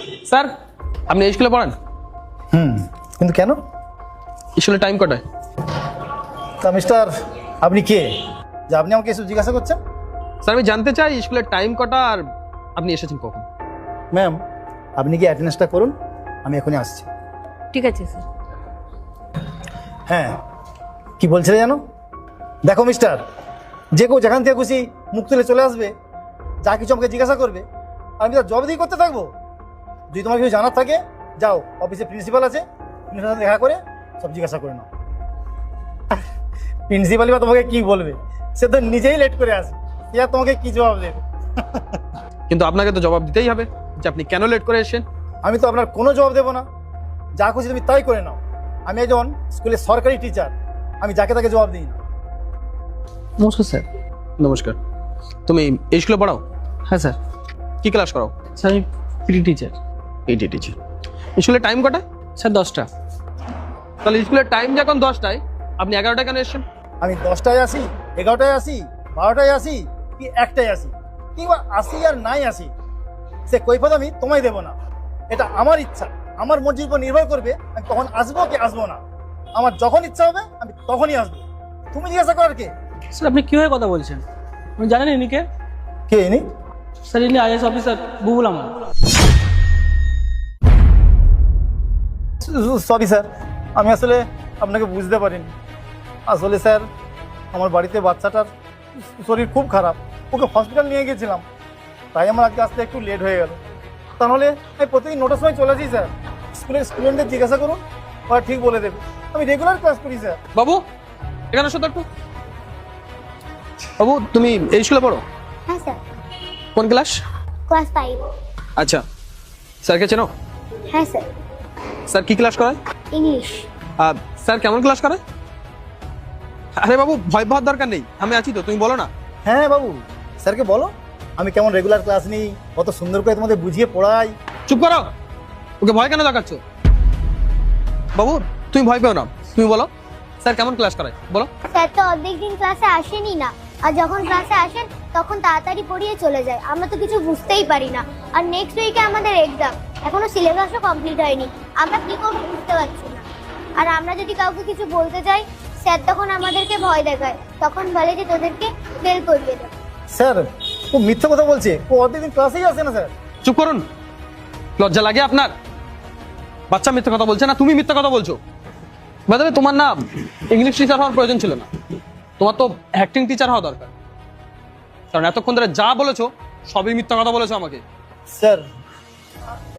Sir আপনি এই স্কুলে পড়ান? কিন্তু কেন? স্কুলের টাইম কটায়? তা মিস্টার, আপনি কে যে আপনি আমাকে এসব জিজ্ঞাসা করছেন? স্যার আমি জানতে চাই স্কুলের টাইম কটা আর আপনি এসেছেন কখন? ম্যাম, আপনি কি অ্যাটেন্ডেন্সটা করুন, আমি এখনই আসছি। ঠিক আছে স্যার। হ্যাঁ, কি বলছিলে জানো? দেখো মিস্টার, যে কেউ যেখান থেকে খুশি মুখ তুলে চলে আসবে, যা কিছু আমাকে জিজ্ঞাসা করবে আমি তার জবাবদিহি করতে থাকবো। যদি তোমার কিছু জানার থাকে যাও, অফিসে প্রিন্সিপাল আছে, প্রিন্সিপালের সাথে দেখা করে সব জিজ্ঞাসা করে নাও। প্রিন্সিপালই বা তোমাকে কি বলবে? সে তো নিজেই লেট করে আসে, সে আর তোমাকে কি জবাব দেবে? কিন্তু আপনাকে তো জবাব দিতেই হবে যে আপনি কেন লেট করে এসেছেন। আমি তো আপনার কোনো জবাব দেবো না, যা খুশি তুমি তাই করে নাও। আমি একজন স্কুলের সরকারি টিচার, আমি যাকে তাকে জবাব দিই না। নমস্কার স্যার। নমস্কার। তুমি এই স্কুলে পড়াও? হ্যাঁ স্যার। কি ক্লাস করাও? স্যার আমি পিটি টিচার। এইটি টিচার। স্কুলের টাইম কটায়? স্যার 10টা। তাহলে স্কুলের টাইম যখন 10টায়, আপনি 11টায় কেন এসেছেন? আমি 10টায় আসি, 11টায় আসি, 12টায় আসি, কি 1টায় আসি, কিংবা আসি আর নাই আসি, সে কৈফিয়ত আমি তোমায় দেবো না। এটা আমার ইচ্ছা, আমার মর্জির উপর নির্ভর করবে আমি কখন আসবো কি আসবো না। আমার যখন ইচ্ছা হবে আমি তখনই আসবো। তুমি জিজ্ঞাসা করার কে? স্যার আপনি কীভাবে কথা বলছেন? আপনি জানেন ইনি কে? কে ইনি? স্যার ইনি আইএস অফিসার বুবুল আমার। সরি স্যার, আমি আসলে আপনাকে বুঝতে পারিনি। আসলে স্যার, আমার বাড়িতে বাচ্চাটার শরীর খুব খারাপ, ওকে হসপিটাল নিয়ে গেছিলাম, তাই আমার আজকে আসতে একটু লেট হয়ে গেল। তাহলে আমি প্রতিদিন 9টার সময় চলে আসি স্যার। স্কুলের স্টুডেন্টদের জিজ্ঞাসা করুন, ওরা ঠিক বলে দেবে। আমি রেগুলার ক্লাস করি স্যার। বাবু এখানে আসো তো একটু। বাবু তুমি এই স্কুলে পড়ো? হ্যাঁ স্যার, কোন ক্লাস? ক্লাস 5। আচ্ছা, স্যারকে চেনো? হ্যাঁ স্যার। স্যার কি ক্লাস করায়? ইংলিশ। স্যার কেমন ক্লাস করায়? আরে বাবু ভয় পাওয়ার দরকার নেই, আমি আছি তো, তুমি বলো না। হ্যাঁ বাবু, স্যারকে বলো আমি কেমন রেগুলার ক্লাস নিই, কত সুন্দর করে তোমাদের বুঝিয়ে পড়াই। চুপ করো, ওকে ভয় কেন দেখাচ্ছ? বাবু তুমি ভয় পেও না, তুমি বলো স্যার কেমন ক্লাস করায়, বলো। স্যার তো অর্ধেক দিন ক্লাসে আসেনই না, আর যখন ক্লাসে আসেন তখন তাড়াতাড়ি পড়িয়ে চলে যায়, আমরা তো কিছু বুঝতেই পারি না। আর নেক্সট উইকে আমাদের এক্সাম, এখনো সিলেবাসও কমপ্লিট হয়নি, আমরা কি করবো বুঝতে পারছি না। আর আমরা যদি কাউকে কিছু বলতে যাই, স্যার তখন আমাদেরকে ভয় দেখায়, তখন বলে যে তোদেরকে ফেল করিয়ে দেয়। স্যার, ও মিথ্যে কথা বলছে, ও অর্ধেক দিন ক্লাসেই আসে না স্যার। চুপ করুন, লজ্জা লাগে আপনার? বাচ্চা মিথ্যা কথা বলছে না, তুমি মিথ্যা কথা বলছো। বাদে তোমার না ইংলিশ টিচার হওয়ার প্রয়োজন ছিল না, তোমার তো অ্যাক্টিং টিচার হওয়া দরকার, কারণ এতক্ষণ ধরে যা বলেছো সবই মিথ্যা কথা বলেছো আমাকে। স্যার